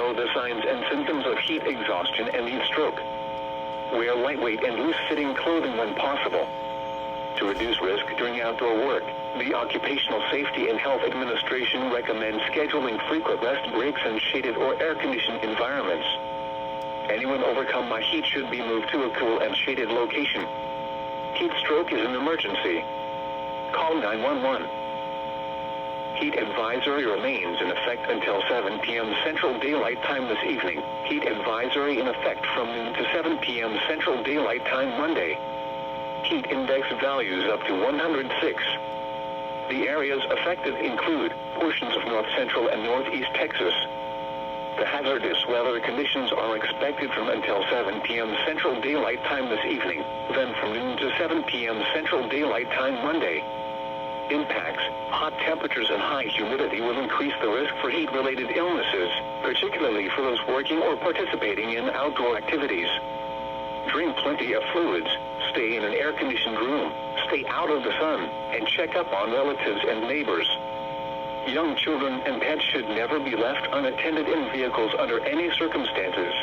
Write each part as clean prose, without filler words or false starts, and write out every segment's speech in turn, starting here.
Know the signs and symptoms of heat exhaustion and heat stroke. Wear lightweight and loose-fitting clothing when possible. To reduce risk during outdoor work, the Occupational Safety and Health Administration recommends scheduling frequent rest breaks in shaded or air-conditioned environments. Anyone overcome by heat should be moved to a cool and shaded location. Heat stroke is an emergency. Call 911. Heat advisory remains in effect until 7 p.m. Central Daylight Time this evening. Heat advisory in effect from noon to 7 p.m. Central Daylight Time Monday. Heat index values up to 106. The areas affected include portions of north central and northeast Texas. The hazardous weather conditions are expected from until 7 p.m. Central Daylight Time this evening, then from noon to 7 p.m. Central Daylight Time Monday. Impacts: hot temperatures and high humidity will increase the risk for heat-related illnesses, particularly for those working or participating in outdoor activities. Drink plenty of fluids, stay in an air-conditioned room, stay out of the sun, and check up on relatives and neighbors. Young children and pets should never be left unattended in vehicles under any circumstances.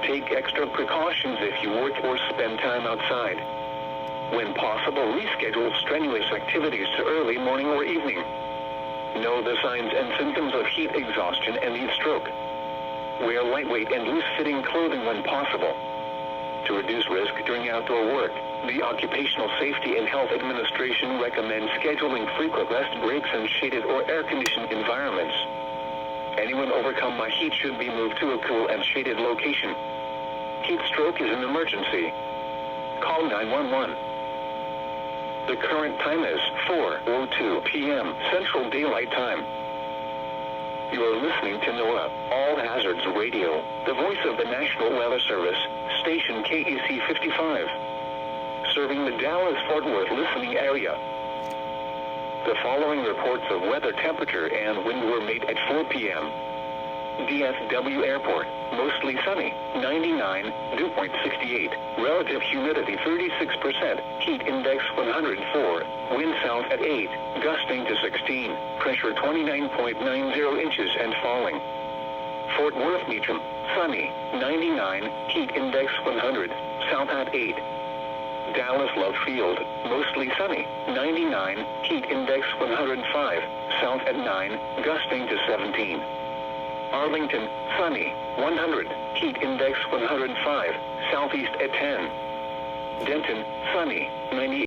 Take extra precautions if you work or spend time outside. When possible, reschedule strenuous activities to early morning or evening. Know the signs and symptoms of heat exhaustion and heat stroke. Wear lightweight and loose-fitting clothing when possible. To reduce risk during outdoor work, the Occupational Safety and Health Administration recommends scheduling frequent rest breaks in shaded or air-conditioned environments. Anyone overcome by heat should be moved to a cool and shaded location. Heat stroke is an emergency. Call 911. The current time is 4:02 p.m. Central Daylight Time. You are listening to NOAA All Hazards Radio, the voice of the National Weather Service, station KEC 55, serving the Dallas-Fort Worth listening area. The following reports of weather, temperature, and wind were made at 4 p.m. DFW Airport, mostly sunny, 99, dew point 68, relative humidity 36%, heat index 104, wind south at 8, gusting to 16, pressure 29.90 inches and falling. Fort Worth Meacham, sunny, 99, heat index 100, south at 8. Dallas Love Field, mostly sunny, 99, heat index 105, south at 9, gusting to 17. Arlington, sunny, 100, heat index 105, southeast at 10. Denton, sunny, 98.